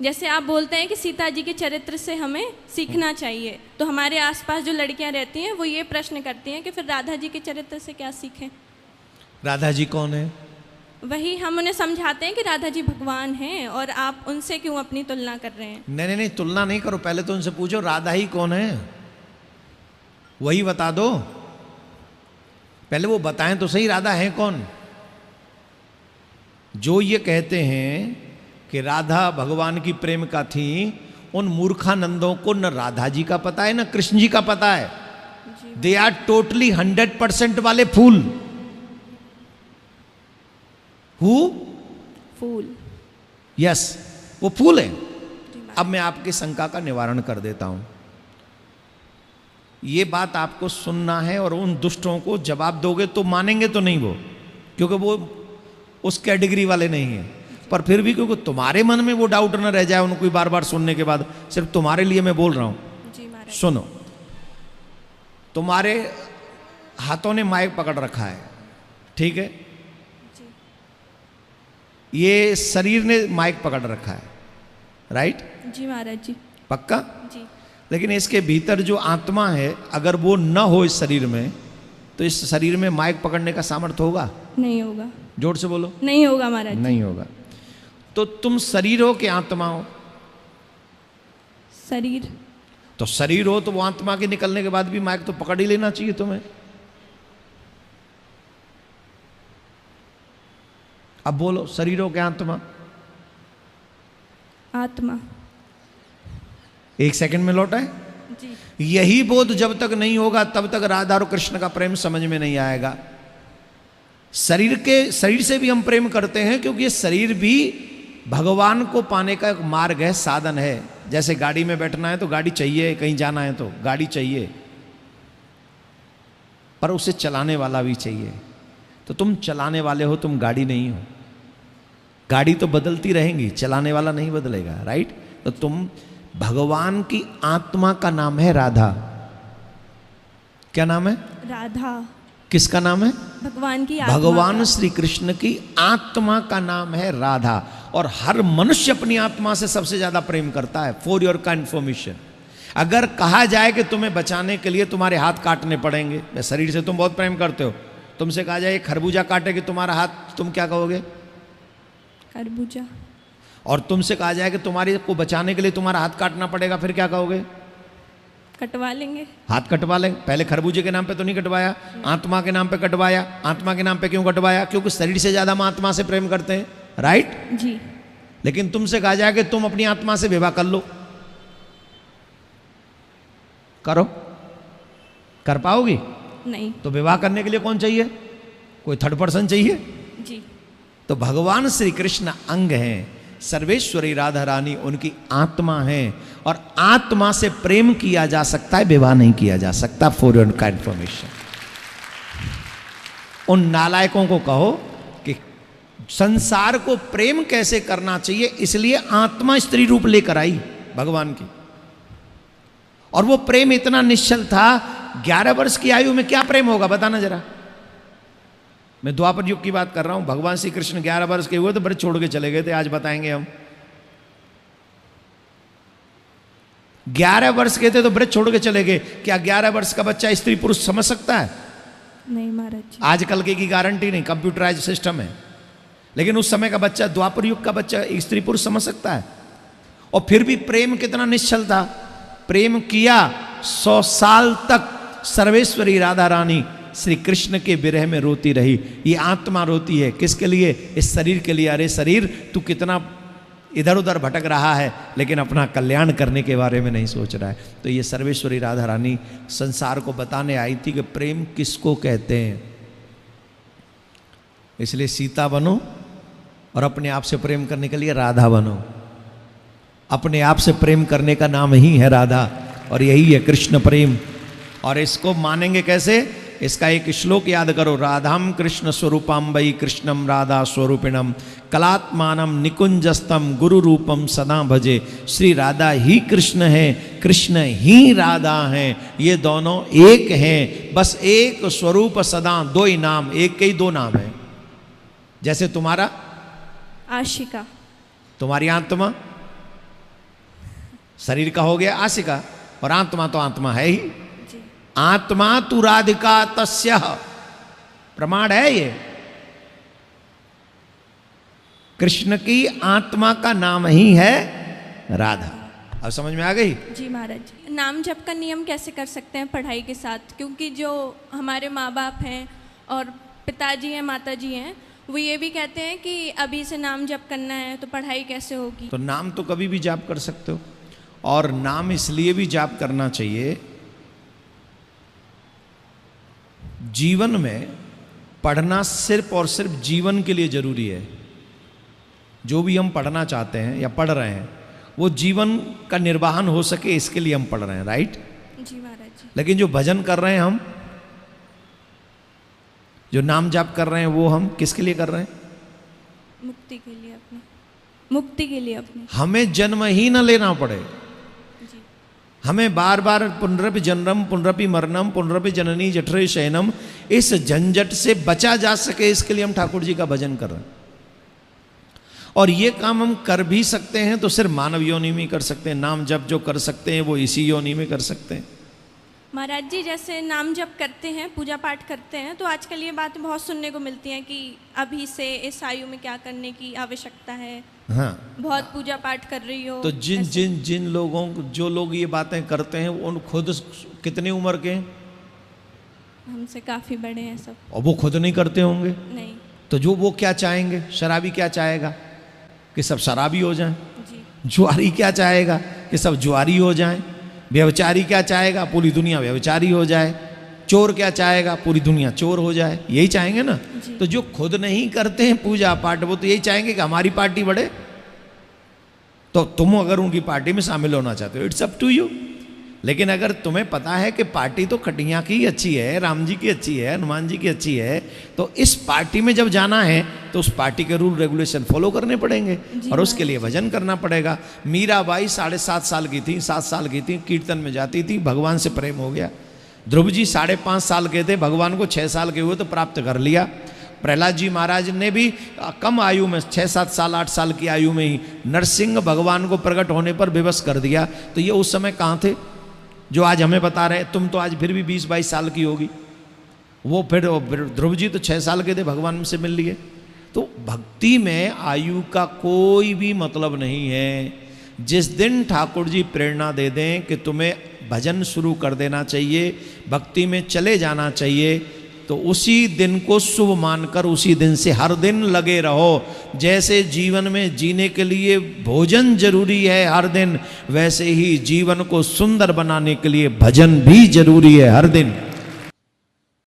जैसे आप बोलते हैं कि सीता जी के चरित्र से हमें सीखना चाहिए, तो हमारे आसपास जो लड़कियां रहती हैं वो ये प्रश्न करती हैं कि फिर राधा जी के चरित्र से क्या सीखें। राधा जी कौन है? वही हम उन्हें समझाते हैं कि राधा जी भगवान हैं और आप उनसे क्यों अपनी तुलना कर रहे हैं। नहीं नहीं नहीं, तुलना नहीं करो, पहले तो उनसे पूछो राधा ही कौन है, वही बता दो। पहले वो बताएं तो सही राधा है कौन। जो ये कहते हैं कि राधा भगवान की प्रेम का थी, उन मूर्खानंदों को न राधा जी का पता है न कृष्ण जी का पता है। दे आर टोटली 100% वाले फूल। हु? फूल। यस, वो फूल है। अब मैं आपकी शंका का निवारण कर देता हूं। ये बात आपको सुनना है और उन दुष्टों को जवाब दोगे तो मानेंगे तो नहीं वो, क्योंकि वो उस कैटेगरी वाले नहीं है। पर फिर भी क्योंकि तुम्हारे मन में वो डाउट न रह जाए उनको बार बार सुनने के बाद, सिर्फ तुम्हारे लिए मैं बोल रहा हूं। सुनो, तुम्हारे हाथों ने माइक पकड़ रखा है, ठीक है? ये शरीर ने माइक पकड़ रखा है, राइट? जी महाराज जी। पक्का? जी। लेकिन इसके भीतर जो आत्मा है, अगर वो न हो इस शरीर में, तो इस शरीर में माइक पकड़ने का सामर्थ्य होगा? नहीं होगा। जोर से बोलो। नहीं होगा महाराज। नहीं होगा। तो तुम शरीर हो कि आत्मा हो? शरीर। तो शरीर हो तो वो आत्मा के निकलने के बाद भी माइक तो पकड़ ही लेना चाहिए तुम्हें। अब बोलो, शरीर हो क्या आत्मा? आत्मा। एक सेकंड में लौटा है जी। यही बोध जब तक नहीं होगा तब तक राधा और कृष्ण का प्रेम समझ में नहीं आएगा। शरीर से भी हम प्रेम करते हैं, क्योंकि ये शरीर भी भगवान को पाने का एक मार्ग है, साधन है। जैसे गाड़ी में बैठना है तो गाड़ी चाहिए, कहीं जाना है तो गाड़ी चाहिए, पर उसे चलाने वाला भी चाहिए। तो तुम चलाने वाले हो, तुम गाड़ी नहीं हो। गाड़ी तो बदलती रहेंगी, चलाने वाला नहीं बदलेगा, राइट? तो तुम, भगवान की आत्मा का नाम है राधा। क्या नाम है? राधा। किसका नाम है? भगवान की आत्मा। भगवान श्री कृष्ण की आत्मा का नाम है राधा। और हर मनुष्य अपनी आत्मा से सबसे ज्यादा प्रेम करता है। फॉर योर कंफर्मेशन, अगर कहा जाए कि तुम्हें बचाने के लिए तुम्हारे हाथ काटने पड़ेंगे, शरीर से तुम बहुत प्रेम करते हो, तुमसे कहा जाए खरबूजा काटे कि तुम्हारा हाथ, तुम क्या कहोगे? खरबूजा। और तुमसे कहा जाए कि तुम्हारे को बचाने के लिए तुम्हारा हाथ काटना पड़ेगा, फिर क्या कहोगे? कटवा लेंगे। हाथ कटवा लेंगे। पहले खरबूजे के नाम पे तो नहीं कटवाया, आत्मा के नाम पे कटवाया। आत्मा के नाम पे क्यों कटवाया? क्योंकि शरीर से ज्यादा हम आत्मा से प्रेम करते हैं, राइट? जी। लेकिन तुमसे कहा जाए कि तुम अपनी आत्मा से विवाह कर लो, करो? कर पाओगी? नहीं। तो विवाह करने के लिए कौन चाहिए? कोई थर्ड पर्सन चाहिए? जी। तो भगवान श्री कृष्ण अंग हैं, सर्वेश्वरी राधा रानी उनकी आत्मा है, और आत्मा से प्रेम किया जा सकता है, विवाह नहीं किया जा सकता। फॉर योर कंफर्मेशन, उन नालायकों को कहो कि संसार को प्रेम कैसे करना चाहिए, इसलिए आत्मा स्त्री रूप लेकर आई भगवान की। और वो प्रेम इतना निश्चल था, 11 वर्ष की आयु में क्या प्रेम होगा बताना जरा। मैं द्वापर युग की बात कर रहा हूं। भगवान श्री कृष्ण 11 वर्ष के हुए तो ब्रज छोड़ के चले गए थे, आज बताएंगे हम। 11 वर्ष के थे तो ब्रज छोड़ के चले गए। क्या 11 वर्ष का बच्चा स्त्री पुरुष समझ सकता है? नहीं महाराज। आजकल की गारंटी नहीं, कंप्यूटराइज सिस्टम है। लेकिन उस समय का बच्चा, द्वापर युग का बच्चा स्त्री पुरुष समझ सकता है। और फिर भी प्रेम कितना निश्चल था। प्रेम किया 100 साल तक सर्वेश्वरी राधा रानी श्री कृष्ण के विरह में रोती रही। ये आत्मा रोती है किसके लिए? इस शरीर के लिए। अरे शरीर, तू कितना इधर उधर भटक रहा है, लेकिन अपना कल्याण करने के बारे में नहीं सोच रहा है। तो ये सर्वेश्वरी राधा रानी संसार को बताने आई थी कि प्रेम किसको कहते हैं। इसलिए सीता बनो और अपने आप से प्रेम करने के लिए राधा बनो। अपने आप से प्रेम करने का नाम ही है राधा, और यही है कृष्ण प्रेम। और इसको मानेंगे कैसे? इसका एक श्लोक याद करो। राधाम कृष्ण स्वरूपाम वै कृष्णम राधा स्वरूपिणम कलात्मानम निकुंजस्तम गुरु रूपम सदा भजे। श्री राधा ही कृष्ण है, कृष्ण ही राधा हैं। ये दोनों एक हैं, बस एक स्वरूप सदा, दो ही नाम, एक के ही दो नाम है। जैसे तुम्हारा आशिका, तुम्हारी आत्मा शरीर का हो गया आशिका, और आत्मा तो आत्मा है ही। जी। आत्मा तु राधिका तस्य, प्रमाण है ये। कृष्ण की आत्मा का नाम ही है राधा। अब समझ में आ गई? जी महाराज जी। नाम जप का नियम कैसे कर सकते हैं पढ़ाई के साथ? क्योंकि जो हमारे माँ बाप हैं और पिताजी हैं, माताजी हैं, वो ये भी कहते हैं कि अभी से नाम जप करना है, तो पढ़ाई कैसे होगी? तो नाम तो कभी भी जाप कर सकते हो, और नाम इसलिए भी जाप करना चाहिए, जीवन में पढ़ना सिर्फ और सिर्फ जीवन के लिए जरूरी है। जो भी हम पढ़ना चाहते हैं या पढ़ रहे हैं, वो जीवन का निर्वाहन हो सके इसके लिए हम पढ़ रहे हैं, राइट? जी महाराज जी। लेकिन जो भजन कर रहे हैं हम, जो नाम जाप कर रहे हैं, वो हम किसके लिए कर रहे हैं? मुक्ति के लिए अपनी, मुक्ति के लिए अपनी। हमें जन्म ही न लेना पड़े, जी। हमें बार बार पुनरपि जन्मम पुनरपि मरणम पुनरपि जननी जठरे शयनम, इस झंझट से बचा जा सके, इसके लिए हम ठाकुर जी का भजन कर रहे हैं। और ये काम हम कर भी सकते हैं तो सिर्फ मानव योनि में कर सकते हैं। नाम जप जो कर सकते हैं वो इसी योनि में कर सकते हैं। महाराज जी, जैसे नाम जप करते हैं, पूजा पाठ करते हैं, तो आजकल ये बातें बहुत सुनने को मिलती हैं कि अभी से इस आयु में क्या करने की आवश्यकता है, हाँ, बहुत पूजा पाठ कर रही हो। तो जिन लोगों, जो लोग ये बातें करते हैं, उन खुद कितनी उम्र के हैं? हमसे काफ़ी बड़े हैं सब। और वो खुद नहीं करते होंगे? नहीं। तो जो वो क्या चाहेंगे? शराबी क्या चाहेगा? कि सब शराबी हो जाएं। जी। जुआरी क्या चाहेगा? कि सब जुआरी हो जाएं। व्यभिचारी क्या चाहेगा? पूरी दुनिया व्यभिचारी हो जाए। चोर क्या चाहेगा? पूरी दुनिया चोर हो जाए। यही चाहेंगे ना? तो जो खुद नहीं करते हैं पूजा पाठ, वो तो यही चाहेंगे कि हमारी पार्टी बढ़े। तो तुम अगर उनकी पार्टी में शामिल होना चाहते हो, इट्स अप टू यू। लेकिन अगर तुम्हें पता है कि पार्टी तो खटिया की अच्छी है, राम जी की अच्छी है, हनुमान जी की अच्छी है, तो इस पार्टी में जब जाना है तो उस पार्टी के रूल रेगुलेशन फॉलो करने पड़ेंगे, और उसके लिए भजन करना पड़ेगा। मीराबाई 7.5 साल की थी, 7 साल की थी, कीर्तन में जाती थी, भगवान से प्रेम हो गया। ध्रुव जी 5.5 साल के थे, भगवान को 6 साल के हुए तो प्राप्त कर लिया। प्रहलाद जी महाराज ने भी कम आयु में, 6-7 साल 8 साल की आयु में ही नरसिंह भगवान को प्रकट होने पर विवश कर दिया। तो ये उस समय कहाँ थे जो आज हमें बता रहे? तुम तो आज फिर भी 20-22 साल की होगी, वो फिर ध्रुव जी तो 6 साल के थे, भगवान से मिल लिए। तो भक्ति में आयु का कोई भी मतलब नहीं है। जिस दिन ठाकुर जी प्रेरणा दे दें कि तुम्हें भजन शुरू कर देना चाहिए, भक्ति में चले जाना चाहिए, तो उसी दिन को शुभ मानकर उसी दिन से हर दिन लगे रहो। जैसे जीवन में जीने के लिए भोजन जरूरी है हर दिन, वैसे ही जीवन को सुंदर बनाने के लिए भजन भी जरूरी है हर दिन।